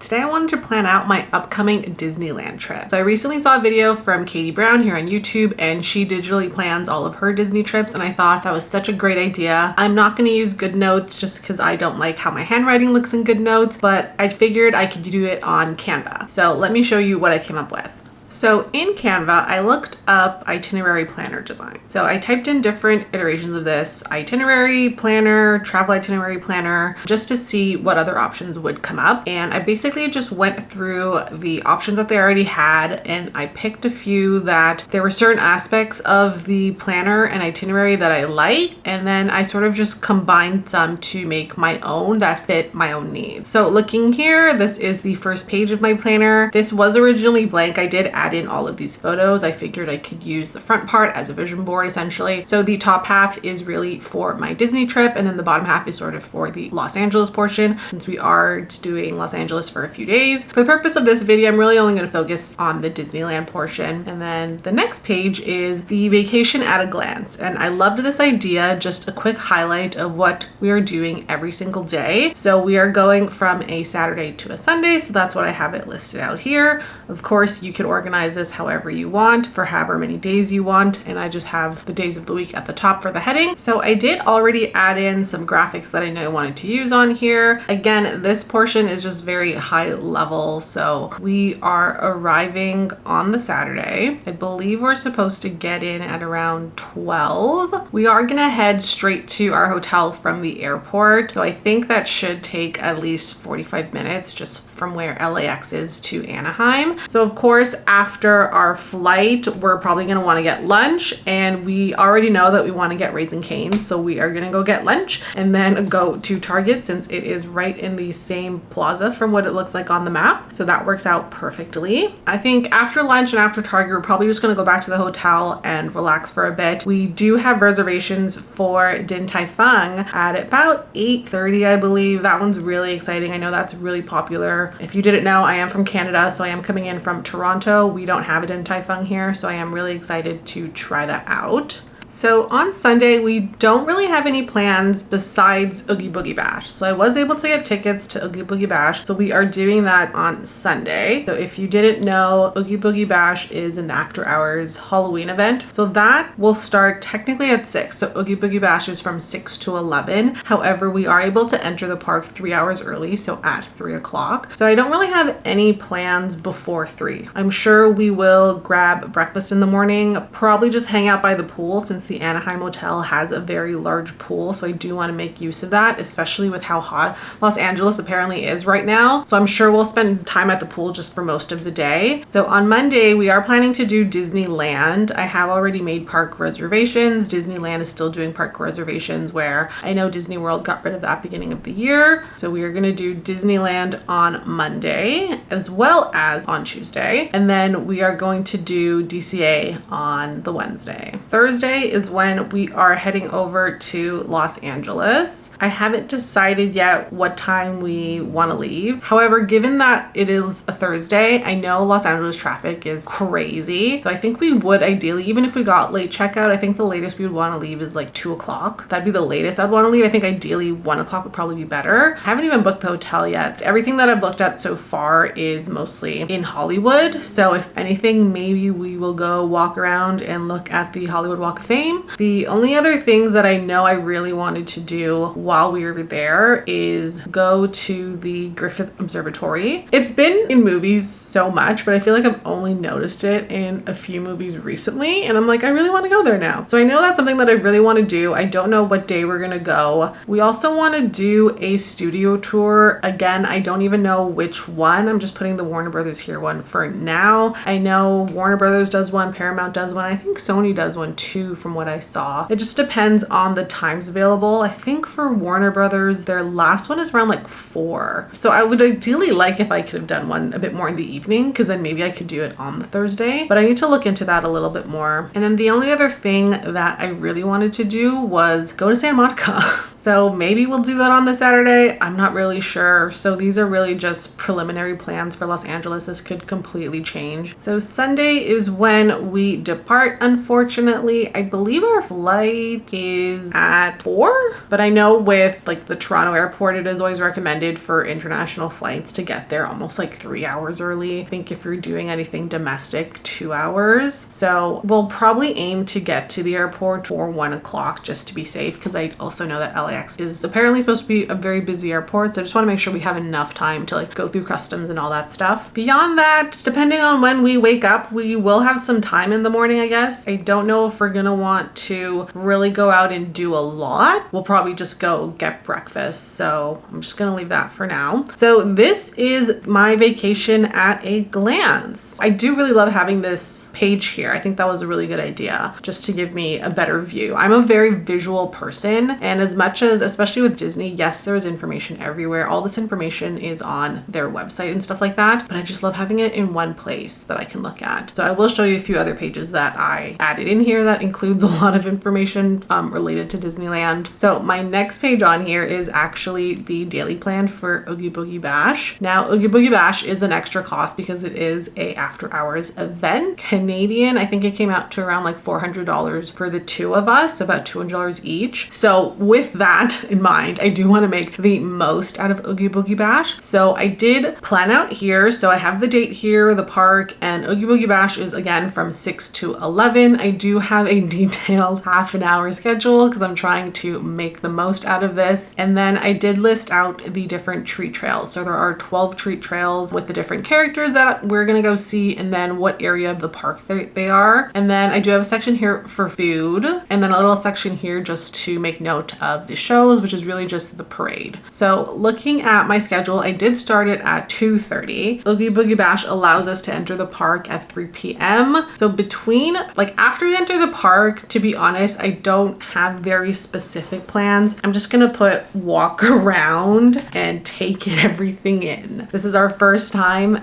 Today I wanted to plan out my upcoming Disneyland trip. So I recently saw a video from Katie Brown here on YouTube, and she digitally plans all of her Disney trips, and I thought that was such a great idea. I'm not going to use GoodNotes just because I don't like how my handwriting looks in GoodNotes, but I figured I could do it on Canva. So let me show you what I came up with. So in Canva, I looked up itinerary planner design. So I typed in different iterations of this: itinerary planner, travel itinerary planner, just to see what other options would come up. And I basically just went through the options that they already had, and I picked a few that there were certain aspects of the planner and itinerary that I liked, and then I sort of just combined some to make my own that fit my own needs. So looking here, this is the first page of my planner. This was originally blank. I did add in all of these photos. I figured I could use the front part as a vision board essentially. So the top half is really for my Disney trip, and then the bottom half is sort of for the Los Angeles portion, since we are doing Los Angeles for a few days. For the purpose of this video, I'm really only going to focus on the Disneyland portion. And then the next page is the vacation at a glance. And I loved this idea, just a quick highlight of what we are doing every single day. So we are going from a Saturday to a Sunday. So that's what I have it listed out here. Of course, you can organize this however you want for however many days you want, and I just have the days of the week at the top for the heading. So I did already add in some graphics that I know I wanted to use on here. Again, this portion is just very high level. So we are arriving on the Saturday. I believe we're supposed to get in at around 12. We are gonna head straight to our hotel from the airport, so I think that should take at least 45 minutes just from where LAX is to Anaheim. So of course, after our flight, we're probably gonna wanna get lunch, and we already know that we wanna get Raising Cane's. So we are gonna go get lunch and then go to Target, since it is right in the same plaza from what it looks like on the map. So that works out perfectly. I think after lunch and after Target, we're probably just gonna go back to the hotel and relax for a bit. We do have reservations for Din Tai Fung at about 8:30, I believe. That one's really exciting. I know that's really popular. If you didn't know, I am from Canada, so I am coming in from Toronto. We don't have it in Tai Fung here, so I am really excited to try that out. So on Sunday, we don't really have any plans besides Oogie Boogie Bash. So I was able to get tickets to Oogie Boogie Bash. So we are doing that on Sunday. So if you didn't know, Oogie Boogie Bash is an after hours Halloween event. So that will start technically at 6. So Oogie Boogie Bash is from 6 to 11. However, we are able to enter the park 3 hours early, so at 3 o'clock. So I don't really have any plans before 3. I'm sure we will grab breakfast in the morning, probably just hang out by the pool, since the Anaheim Hotel has a very large pool. So I do want to make use of that, especially with how hot Los Angeles apparently is right now. So I'm sure we'll spend time at the pool just for most of the day. So on Monday, we are planning to do Disneyland. I have already made park reservations. Disneyland is still doing park reservations, where I know Disney World got rid of that beginning of the year. So we are going to do Disneyland on Monday as well as on Tuesday. And then we are going to do DCA on the Wednesday. Thursday is when we are heading over to Los Angeles. I haven't decided yet what time we want to leave. However, given that it is a Thursday, I know Los Angeles traffic is crazy. So I think we would ideally, even if we got late checkout, I think the latest we would want to leave is like 2 o'clock. That'd be the latest I'd want to leave. I think ideally 1 o'clock would probably be better. I haven't even booked the hotel yet. Everything that I've looked at so far is mostly in Hollywood. So if anything, maybe we will go walk around and look at the Hollywood Walk of Fame. The only other things that I know I really wanted to do while we were there is go to the Griffith Observatory. It's been in movies so much, but I feel like I've only noticed it in a few movies recently, and I'm like, I really want to go there now. So I know that's something that I really want to do. I don't know what day we're gonna go. We also want to do a studio tour. Again, I don't even know which one. I'm just putting the Warner Brothers here one for now. I know Warner Brothers does one, Paramount does one. I think Sony does one too, from what I saw. It just depends on the times available. I think for Warner Brothers, their last one is around like 4. So I would ideally like if I could have done one a bit more in the evening, because then maybe I could do it on the Thursday, but I need to look into that a little bit more. And then the only other thing that I really wanted to do was go to Santa Monica. So maybe we'll do that on the Saturday. I'm not really sure. So these are really just preliminary plans for Los Angeles. This could completely change. So Sunday is when we depart. Unfortunately, I believe our flight is at 4, but I know with like the Toronto airport, it is always recommended for international flights to get there almost like 3 hours early. I think if you're doing anything domestic, 2 hours. So we'll probably aim to get to the airport for 1 o'clock just to be safe, because I also know that LAX is apparently supposed to be a very busy airport. So I just want to make sure we have enough time to like go through customs and all that stuff. Beyond that, depending on when we wake up, we will have some time in the morning, I guess. I don't know if we're gonna want to really go out and do a lot. We'll probably just go get breakfast. So I'm just gonna leave that for now. So this is my vacation at a glance. I do really love having this page here. I think that was a really good idea just to give me a better view. I'm a very visual person, and as much as, especially with Disney, yes, there is information everywhere. All this information is on their website and stuff like that, but I just love having it in one place that I can look at. So I will show you a few other pages that I added in here that includes a lot of information related to Disneyland. So my next page on here is actually the daily plan for Oogie Boogie Bash. Now, Oogie Boogie Bash is an extra cost because it is a after hours event. Canadian, I think it came out to around like $400 for the two of us, so about $200 each. So with that in mind, I do want to make the most out of Oogie Boogie Bash. So I did plan out here. So I have the date here, the park, and Oogie Boogie Bash is again from 6 to 11. I do have a detailed half an hour schedule because I'm trying to make the most out of this. And then I did list out the different treat trails. So there are 12 treat trails with the different characters that we're gonna go see, and then what area of the park they are. And then I do have a section here for food, and then a little section here just to make note of the shows, which is really just the parade. So looking at my schedule, I did start it at 2:30. Oogie Boogie Bash allows us to enter the park at 3 p.m. So between, like after we enter the park, to be honest, I don't have very specific plans. I'm just gonna put walk around and take everything in. This is our first time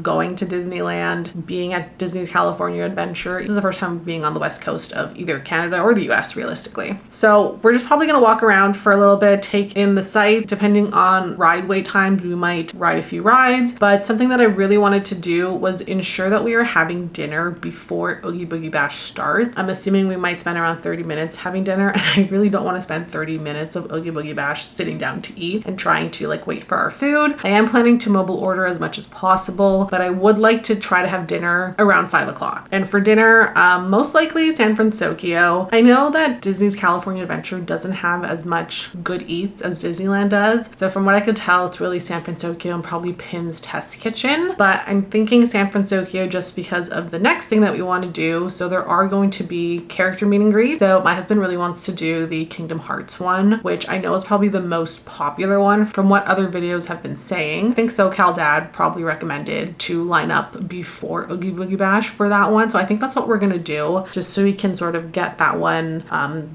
going to Disneyland, being at Disney's California Adventure. This is the first time being on the west coast of either Canada or the US realistically. So we're just probably gonna walk around for a little bit, take in the sights. Depending on ride wait times, we might ride a few rides, but something that I really wanted to do was ensure that we are having dinner before Oogie Boogie Bash starts. I'm assuming we might spend around 30 minutes having dinner, and I really don't want to spend 30 minutes of Oogie Boogie Bash sitting down to eat and trying to like wait for our food. I am planning to mobile order as much as possible, but I would like to try to have dinner around 5 o'clock. And for dinner, most likely San Francisco. I know that Disney's California Adventure doesn't have as much good eats as Disneyland does. So from what I could tell, it's really San Francisco and probably Pim's Test Kitchen, but I'm thinking San Francisco just because of the next thing that we want to do. So there are going to be character meet and greets. So my husband really wants to do the Kingdom Hearts one, which I know is probably the most popular one from what other videos have been saying. I think SoCal Dad probably recommended to line up before Oogie Boogie Bash for that one. So I think that's what we're gonna do, just so we can sort of get that one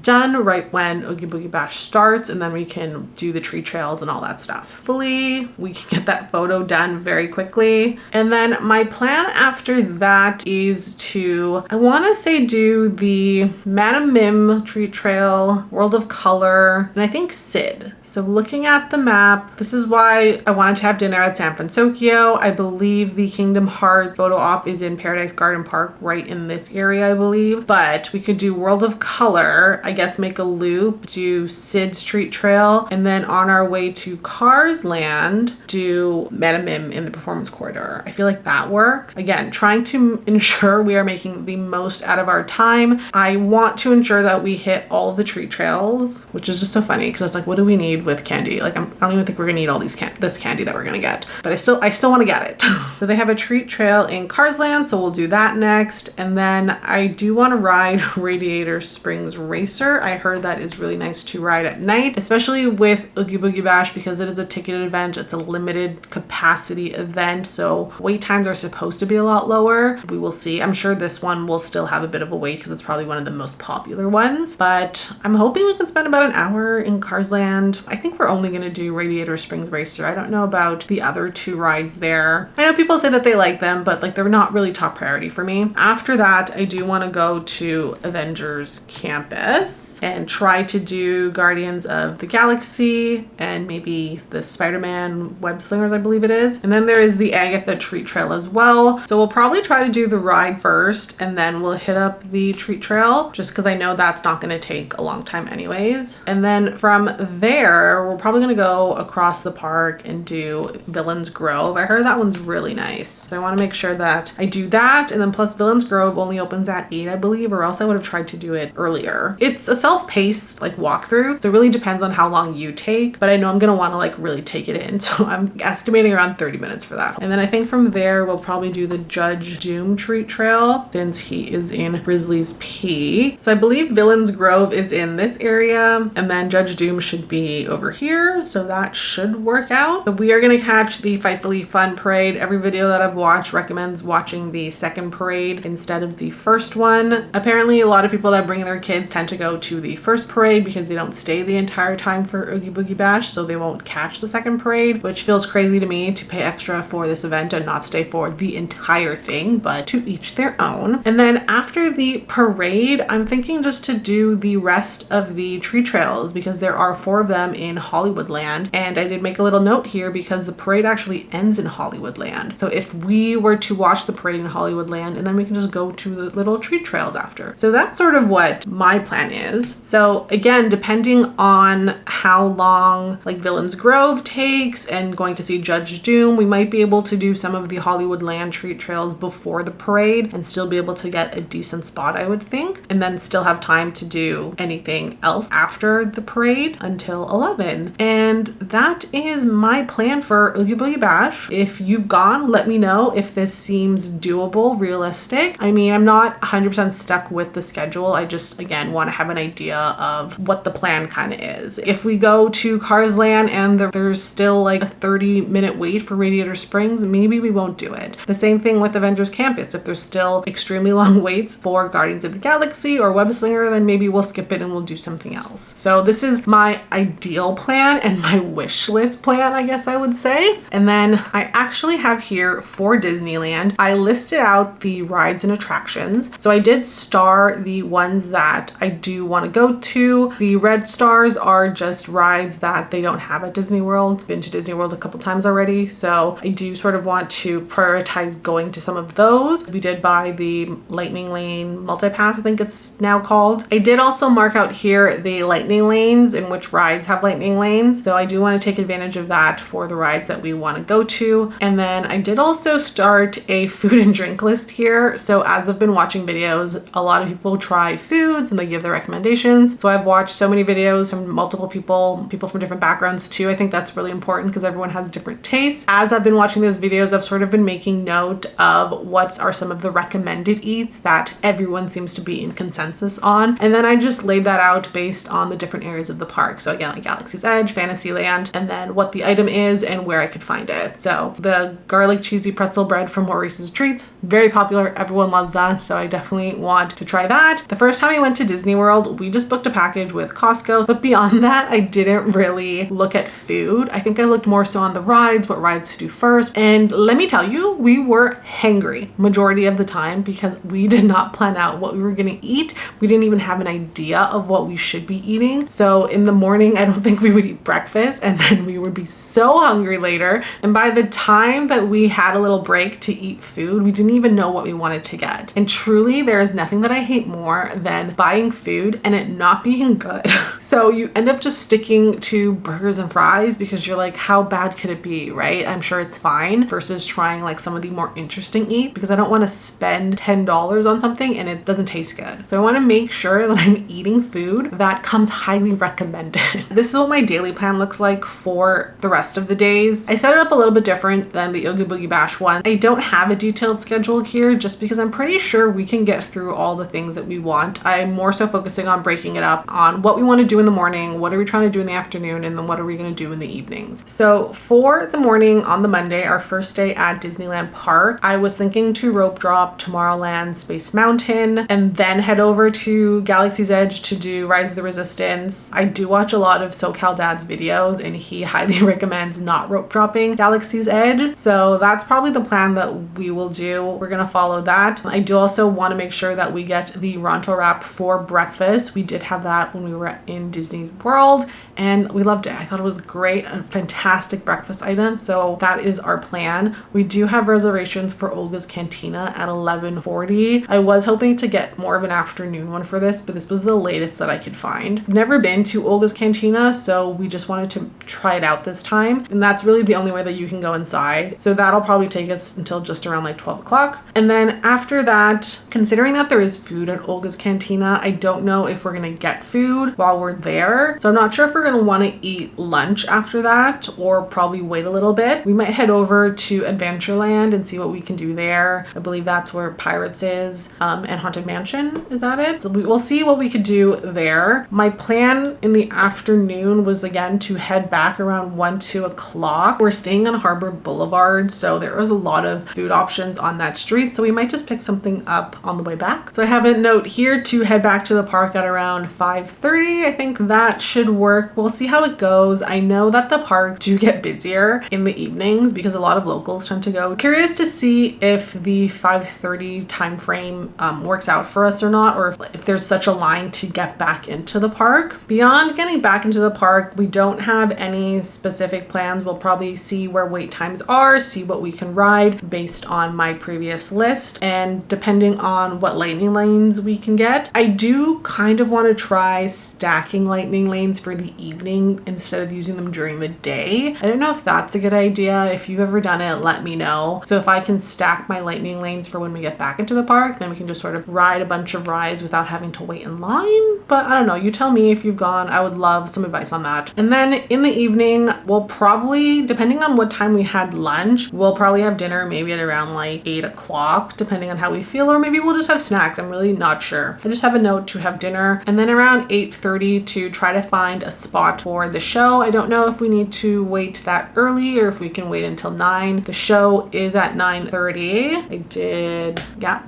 done right when Oogie Boogie Bash starts, and then we can do the tree trails and all that stuff. Hopefully we can get that photo done very quickly. And then my plan after that is to, I want to say, do the Madame Mim tree trail, World of Color, and I think Sid. So looking at the map, this is why I wanted to have dinner at San Francisco. I believe the Kingdom Hearts photo op is in Paradise Garden Park, right in this area, I believe. But we could do World of Color, I guess make a loop, do Sid's Street Trail, and then on our way to Cars Land, do Madame Mim in the Performance Corridor. I feel like that works. Again, trying to ensure we are making the most out of our time. I want to ensure that we hit all of the treat trails, which is just so funny because it's like, what do we need with candy? Like, I don't even think we're gonna need all these this candy that we're gonna get, but I still want to get it. So they have a treat trail in Cars Land, so we'll do that next. And then I do want to ride Radiator Springs Racer. I heard that is really nice to ride at night, especially with Oogie Boogie Bash, because it is a ticketed event. It's a limited capacity event, so wait times are supposed to be a lot lower. We will see. I'm sure this one will still have a bit of a wait because it's probably one of the most popular ones, but I'm hoping we can spend about an hour in Cars Land. I think we're only going to do Radiator Springs Racer. I don't know about the other two rides there. I know people say that they like them, but like they're not really top priority for me. After that, I do want to go to Avengers Campus and try to do Guardians of the Galaxy and maybe the Spider-Man web slingers, I believe it is. And then there is the Agatha treat trail as well. So we'll probably try to do the rides first and then we'll hit up the treat trail just because I know that's not going to take a long time anyways. And then from there, we're probably going to go across the park and do Villains Grove. I heard that one's really nice. So I want to make sure that I do that. And then plus Villains Grove only opens at 8, I believe, or else I would have tried to do it earlier. It's a self-paced like walkthrough. So it really depends on how long you take, but I know I'm going to want to like really take it in. So I'm estimating around 30 minutes for that. And then I think from there, we'll probably do the Judge Doom treat trail since he is in Grizzly's Peak. So I believe Villains Grove is in this area and then Judge Doom should be over here. So that should work out. So we are going to catch the Fightfully Fun parade. Every video that I've watched recommends watching the second parade instead of the first one. Apparently a lot of people that bring their kids tend to go to the first parade because they don't stay the entire time for Oogie Boogie Bash, so they won't catch the second parade, which feels crazy to me to pay extra for this event and not stay for the entire thing, but to each their own. And then after the parade, I'm thinking just to do the rest of the tree trails because there are 4 of them in Hollywoodland. And I did make a little note here because the parade actually ends in Hollywoodland. So if we were to watch the parade in Hollywoodland and then we can just go to the little tree trails after. So that's sort of what my plan is. So again, depending on how long like Villains Grove takes and going to see Judge Doom, we might be able to do some of the Hollywoodland treat trails before the parade and still be able to get a decent spot, I would think, and then still have time to do anything else after the parade until 11. And that is my plan for Oogie Boogie Bash. If you've gone, let me know if this seems doable, realistic. I mean, I'm not 100% stuck with the schedule. I just, again, want to have an idea of what the plan kind of is. If we go to Cars Land and there's still like a 30-minute wait for Radiator Springs, maybe we won't do it. The same thing with Avengers Campus. If there's still extremely long waits for Guardians of the Galaxy or Web Slinger, then maybe we'll skip it and we'll do something else. So this is my ideal plan and my wish list plan, I guess I would say. And then I actually have here for Disneyland, I listed out the rides and attractions. So I did star the ones that I do want to go to. The red stars are just rides that they don't have at Disney World. Been to Disney World a couple times already, so I do sort of want to prioritize going to some of those. We did buy the Lightning Lane Multipath, I think it's now called. I did also mark out here the lightning lanes in which rides have lightning lanes, so I do want to take advantage of that for the rides that we want to go to. And then I did also start a food and drink list here. So as I've been watching videos, a lot of people try foods and they give their recommendations. So I've watched so many videos from multiple people from different backgrounds too. I think that's really important because everyone has different tastes. As I've been watching those videos, I've sort of been making note of what are some of the recommended eats that everyone seems to be in consensus on. And then I just laid that out based on the different areas of the park. So again, like Galaxy's Edge, Fantasyland, and then what the item is and where I could find it. So the garlic cheesy pretzel bread from Maurice's Treats, very popular. Everyone loves that. So I definitely want to try that. The first time I went to Disney World, we just booked a package with Costco, but beyond that, I didn't really look at food. I think I looked more so on the rides, what rides to do first. And let me tell you, we were hangry majority of the time because we did not plan out what we were going to eat. We didn't even have an idea of what we should be eating. So in the morning, I don't think we would eat breakfast and then we would be so hungry later. And by the time that we had a little break to eat food, we didn't even know what we wanted to get. And truly, there is nothing that I hate more than buying food and it not being good. So you end up just sticking to burgers and fries because you're like, how bad could it be, right? I'm sure it's fine, versus trying like some of the more interesting eats because I don't want to spend $10 on something and it doesn't taste good. So I want to make sure that I'm eating food that comes highly recommended. This is what my daily plan looks like for the rest of the days. I set it up a little bit different than the Oogie Boogie Bash one. I don't have a detailed schedule here just because I'm pretty sure we can get through all the things that we want. I'm more so focusing on breaking it up on what we want to do in the morning, what are we trying to do in the afternoon, and then what are we going to do in the evenings. So for the morning on the Monday, our first day at Disneyland Park, I was thinking to rope drop Tomorrowland Space Mountain and then head over to Galaxy's Edge to do Rise of the Resistance. I do watch a lot of SoCal Dad's videos and he highly recommends not rope dropping Galaxy's Edge. So that's probably the plan that we will do. We're going to follow that. I do also want to make sure that we get the Ronto wrap for breakfast. We did have that when we were in in Disney World, and we loved it. I thought it was great, a fantastic breakfast item. So that is our plan. We do have reservations for Olga's Cantina at 11:40. I was hoping to get more of an afternoon one for this, but this was the latest that I could find. I've never been to Olga's Cantina, so we just wanted to try it out this time. And that's really the only way that you can go inside. So that'll probably take us until just around like 12 o'clock. And then after that, considering that there is food at Olga's Cantina, I don't know if we're gonna get food while we're there. So I'm not sure if we're gonna wanna eat lunch after that or probably wait a little bit. We might head over to Adventureland and see what we can do there. I believe that's where Pirates is, and Haunted Mansion, is that it? So we'll see what we could do there. My plan in the afternoon was again to head back around 1-2 o'clock. We're staying on Harbor Boulevard, so there was a lot of food options on that street, so we might just pick something up on the way back. So I have a note here to head back to the park at around 5:30. I think that should work. We'll see how it goes. I know that the parks do get busier in the evenings because a lot of locals tend to go. Curious to see if the 5:30 time frame works out for us or not, or if there's such a line to get back into the park. Beyond getting back into the park, we don't have any specific plans. We'll probably see where wait times are, see what we can ride based on my previous list, and depending on what lightning lanes we can get. I do kind of want to try stacking lightning lanes for the evening instead of using them during the day. I don't know if that's a good idea. If you've ever done it, let me know. So if I can stack my lightning lanes for when we get back into the park, then we can just sort of ride a bunch of rides without having to wait in line. But I don't know, you tell me if you've gone. I would love some advice on that. And then in the evening, we'll probably, depending on what time we had lunch, we'll probably have dinner maybe at around like 8 o'clock, depending on how we feel, or maybe we'll just have snacks. I'm really not sure. I just have a note to have dinner, and then around 8:30 to try to find a spot for the show. I don't know if we need to wait that early or if we can wait until 9. The show is at 9:30.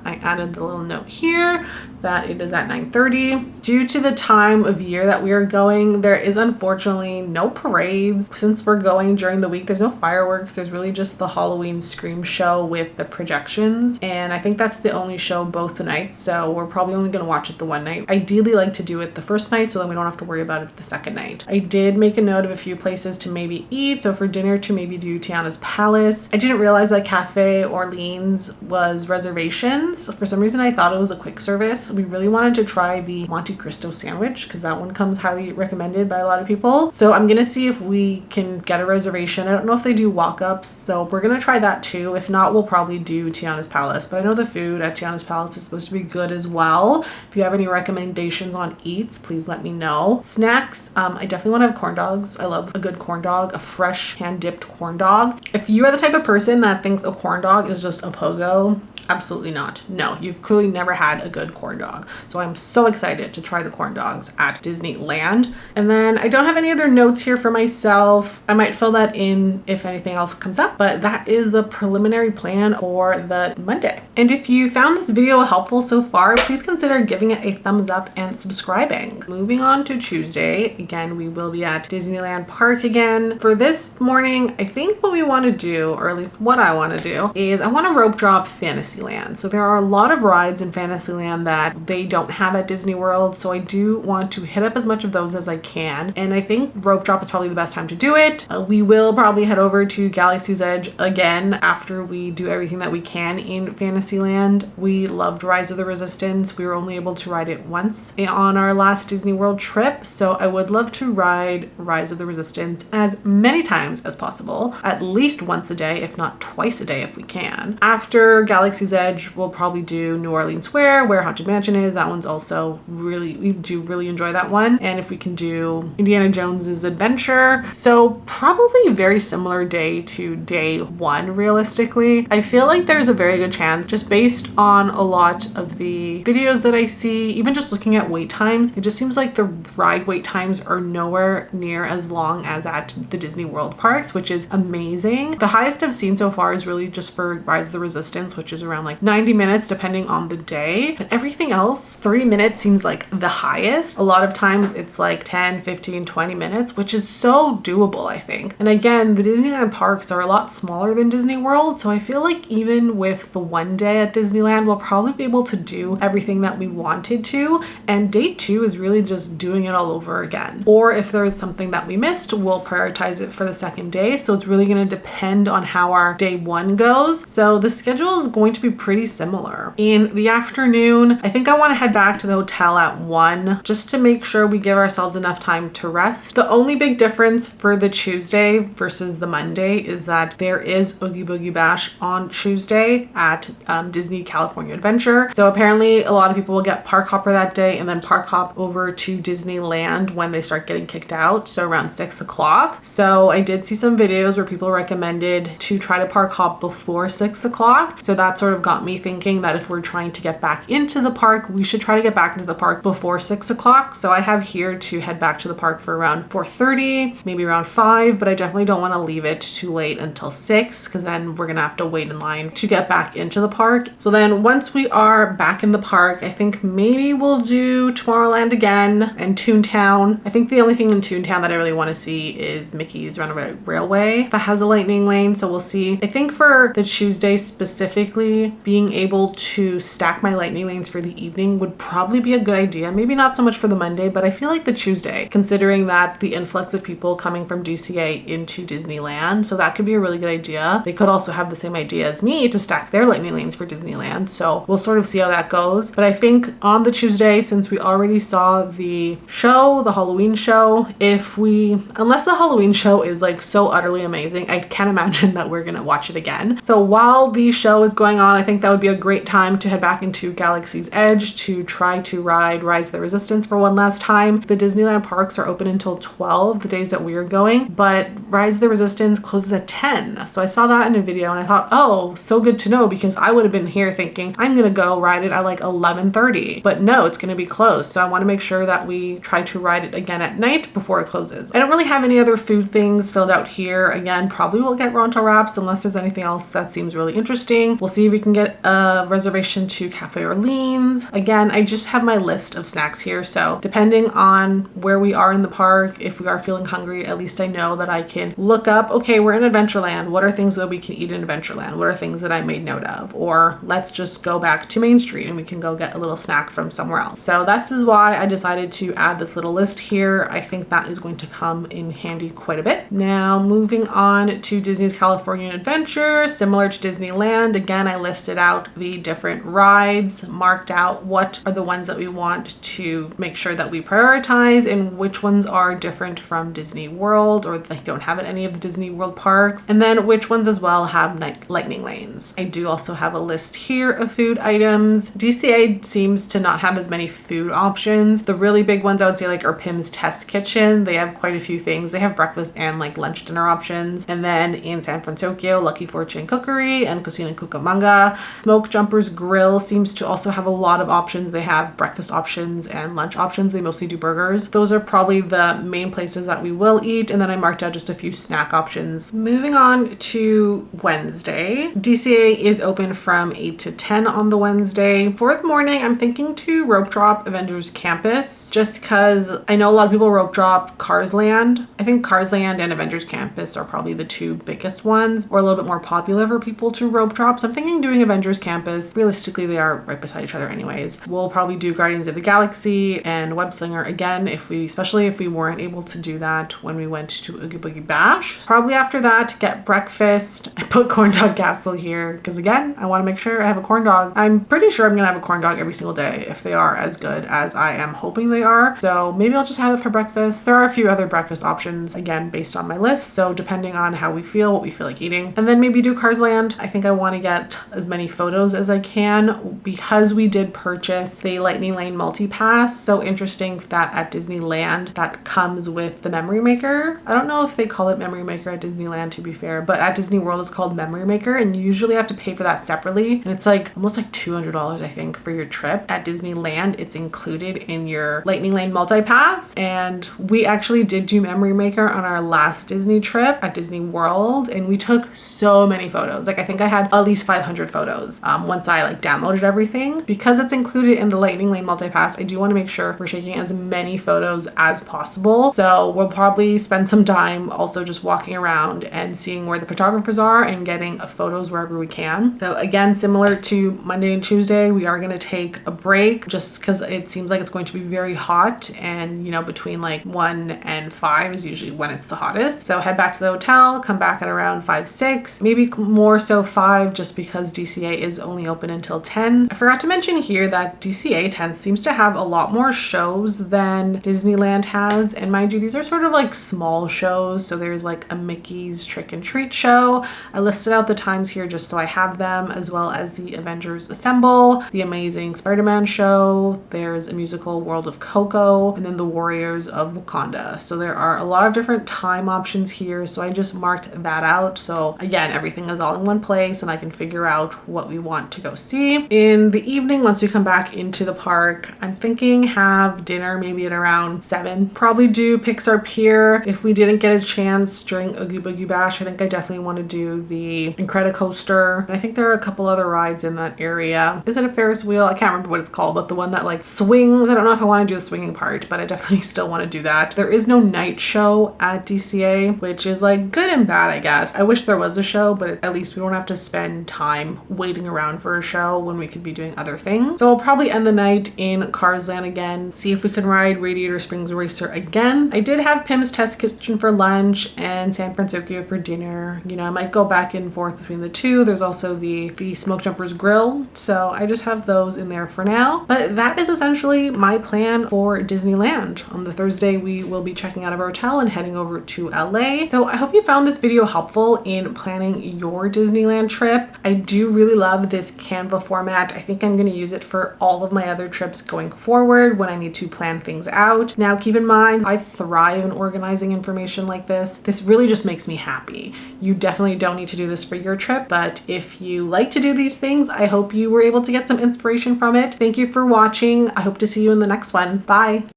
I added the little note here that it is at 9:30. Due to the time of year that we are going, there is unfortunately no parades. Since we're going during the week, there's no fireworks. There's really just the Halloween Scream show with the projections. And I think that's the only show both nights. So we're probably only going to watch it the one night. Ideally like to do it the first night so then we don't have to worry about it the second night. I did make a note of a few places to maybe eat. So for dinner to maybe do Tiana's Palace. I didn't realize that Cafe Orleans was reservations. For some reason I thought it was a quick service. We really wanted to try the Monte Cristo sandwich because that one comes highly recommended by a lot of people. So I'm gonna see if we can get a reservation. I don't know if they do walk-ups, so we're gonna try that too. If not, we'll probably do Tiana's Palace. But I know the food at Tiana's Palace is supposed to be good as well. If you have any recommendations on eats, please let me know. Snacks, I definitely want to have corn dogs. I love a good corn dog, a fresh hand-dipped corn dog. If you are the type of person that thinks a corn dog is just a pogo, absolutely not. No, you've clearly never had a good corn dog. So I'm so excited to try the corn dogs at Disneyland. And then I don't have any other notes here for myself. I might fill that in if anything else comes up, but that is the preliminary plan for the Monday. And if you found this video helpful so far, please consider giving it a thumbs up and subscribing. Moving on to Tuesday, again, we will be at Disneyland Park again. For this morning, I think what we want to do, or at least what I want to do, is I want to rope drop Fantasyland. So there are a lot of rides in Fantasyland that they don't have at Disney World, so I do want to hit up as much of those as I can, and I think rope drop is probably the best time to do it. We will probably head over to Galaxy's Edge again after we do everything that we can in Fantasyland. We loved Rise of the Resistance. We were only able to ride it once on our last Disney World trip, so I would love to ride Rise of the Resistance as many times as possible, at least once a day, if not twice a day if we can. After Galaxy's Edge, we'll probably do New Orleans Square, where Haunted Mansion is. That one's also we do really enjoy that one. And if we can do Indiana Jones's Adventure. So probably very similar day to day one, realistically. I feel like there's a very good chance, just based on a lot of the videos that I see, even just looking at wait times, it just seems like the ride wait times are nowhere near as long as at the Disney World parks, which is amazing. The highest I've seen so far is really just for Rise of the Resistance, which is around around like 90 minutes depending on the day. But everything else, 30 minutes seems like the highest. A lot of times it's like 10, 15, 20 minutes, which is so doable, I think. And again, the Disneyland parks are a lot smaller than Disney World, so I feel like even with the one day at Disneyland, we'll probably be able to do everything that we wanted to, and day 2 is really just doing it all over again. Or if there is something that we missed, we'll prioritize it for the second day. So it's really going to depend on how our day 1 goes. So the schedule is going to be pretty similar. In the afternoon, I think I want to head back to the hotel at 1 just to make sure we give ourselves enough time to rest. The only big difference for the Tuesday versus the Monday is that there is Oogie Boogie Bash on Tuesday at Disney California Adventure. So apparently a lot of people will get park hopper that day and then park hop over to Disneyland when they start getting kicked out, so around 6 o'clock. So I did see some videos where people recommended to try to park hop before 6 o'clock. So that sort of got me thinking that if we're trying to get back into the park, we should try to get back into the park before 6 o'clock. So I have here to head back to the park for around 4:30, maybe around 5, but I definitely don't want to leave it too late until 6 because then we're gonna have to wait in line to get back into the park. So then once we are back in the park, I think maybe we'll do Tomorrowland again and Toontown. I think the only thing in Toontown that I really want to see is Mickey's Runaway Railway that has a lightning lane, so we'll see. I think for the Tuesday specifically, being able to stack my lightning lanes for the evening would probably be a good idea. Maybe not so much for the Monday, but I feel like the Tuesday, considering that the influx of people coming from DCA into Disneyland, so that could be a really good idea. They could also have the same idea as me to stack their lightning lanes for Disneyland, so we'll sort of see how that goes. But I think on the Tuesday, since we already saw the show, the Halloween show, unless the Halloween show is like so utterly amazing, I can't imagine that we're gonna watch it again. So while the show is going on, I think that would be a great time to head back into Galaxy's Edge to try to ride Rise of the Resistance for one last time. The Disneyland parks are open until 12 the days that we are going, but Rise of the Resistance closes at 10. So I saw that in a video and I thought, oh, so good to know, because I would have been here thinking I'm gonna go ride it at like 11:30, but no, it's gonna be closed. So I want to make sure that we try to ride it again at night before it closes. I don't really have any other food things filled out here. Again, probably we'll get Ronto wraps unless there's anything else that seems really interesting. We'll see if we can get a reservation to Cafe Orleans. Again, I just have my list of snacks here, so depending on where we are in the park, if we are feeling hungry, at least I know that I can look up, okay, we're in Adventureland. What are things that we can eat in Adventureland? What are things that I made note of? Or let's just go back to Main Street and we can go get a little snack from somewhere else. So this is why I decided to add this little list here. I think that is going to come in handy quite a bit. Now moving on to Disney's California Adventure, similar to Disneyland. Again, I listed out the different rides, marked out what are the ones that we want to make sure that we prioritize and which ones are different from Disney World or they don't have at any of the Disney World parks, and then which ones as well have lightning lanes. I do also have a list here of food items. DCA seems to not have as many food options. The really big ones I would say like are Pim's Test Kitchen. They have quite a few things. They have breakfast and like lunch dinner options. And then in San Francisco, Lucky Fortune Cookery and Cocina Cucamonga. Smoke Jumpers Grill seems to also have a lot of options. They have breakfast options and lunch options. They mostly do burgers. Those are probably the main places that we will eat. And then I marked out just a few snack options. Moving on to Wednesday. DCA is open from 8 to 10 on the Wednesday. For the morning, I'm thinking to rope drop Avengers Campus just because I know a lot of people rope drop Cars Land. I think Cars Land and Avengers Campus are probably the two biggest ones, or a little bit more popular for people to rope drop. So I'm thinking doing Avengers Campus. Realistically, they are right beside each other anyways. We'll probably do Guardians of the Galaxy and Web Slinger again, especially if we weren't able to do that when we went to Oogie Boogie Bash. Probably after that, get breakfast. I put Corn Dog Castle here because again, I want to make sure I have a corn dog. I'm pretty sure I'm gonna have a corn dog every single day if they are as good as I am hoping they are. So maybe I'll just have it for breakfast. There are a few other breakfast options, again, based on my list. So depending on how we feel, what we feel like eating. And then maybe do Cars Land. I think I want to get as many photos as I can because we did purchase the Lightning Lane multi-pass. So interesting that at Disneyland, that comes with the Memory Maker. I don't know if they call it Memory Maker at Disneyland, to be fair, but at Disney World it's called Memory Maker, and you usually have to pay for that separately. And it's like almost like $200, I think, for your trip. At Disneyland, it's included in your Lightning Lane multi-pass. And we actually did do Memory Maker on our last Disney trip at Disney World, and we took so many photos. Like I think I had at least 500 100 photos once I like downloaded everything. Because it's included in the Lightning Lane multi-pass, I do want to make sure we're taking as many photos as possible. So we'll probably spend some time also just walking around and seeing where the photographers are and getting photos wherever we can. So again, similar to Monday and Tuesday, we are going to take a break just because it seems like it's going to be very hot, and you know, between like 1 and 5 is usually when it's the hottest. So head back to the hotel, come back at around 5, 6, maybe more so 5, just because DCA is only open until 10. I forgot to mention here that DCA seems to have a lot more shows than Disneyland has, and mind you, these are sort of like small shows. So there's like a Mickey's Trick and Treat show. I listed out the times here just so I have them, as well as the Avengers Assemble, the Amazing Spider-Man show, there's a musical World of Coco, and then the Warriors of Wakanda. So there are a lot of different time options here, so I just marked that out. So again, everything is all in one place and I can figure out what we want to go see. In the evening, once we come back into the park, I'm thinking have dinner maybe at around 7. Probably do Pixar Pier. If we didn't get a chance during Oogie Boogie Bash, I think I definitely want to do the Incredicoaster. And I think there are a couple other rides in that area. Is it a Ferris wheel? I can't remember what it's called, but the one that like swings. I don't know if I want to do the swinging part, but I definitely still want to do that. There is no night show at DCA, which is like good and bad, I guess. I wish there was a show, but at least we don't have to spend time waiting around for a show when we could be doing other things. So we'll probably end the night in Cars Land again, see if we can ride Radiator Springs Racer again. I did have Pim's Test Kitchen for lunch and San Francisco for dinner. You know, I might go back and forth between the two. There's also the Smoke Jumpers Grill. So I just have those in there for now. But that is essentially my plan for Disneyland. On the Thursday, we will be checking out of our hotel and heading over to LA. So I hope you found this video helpful in planning your Disneyland trip. I do really love this Canva format. I think I'm going to use it for all of my other trips going forward when I need to plan things out. Now, keep in mind, I thrive in organizing information like this. This really just makes me happy. You definitely don't need to do this for your trip, but if you like to do these things, I hope you were able to get some inspiration from it. Thank you for watching. I hope to see you in the next one. Bye.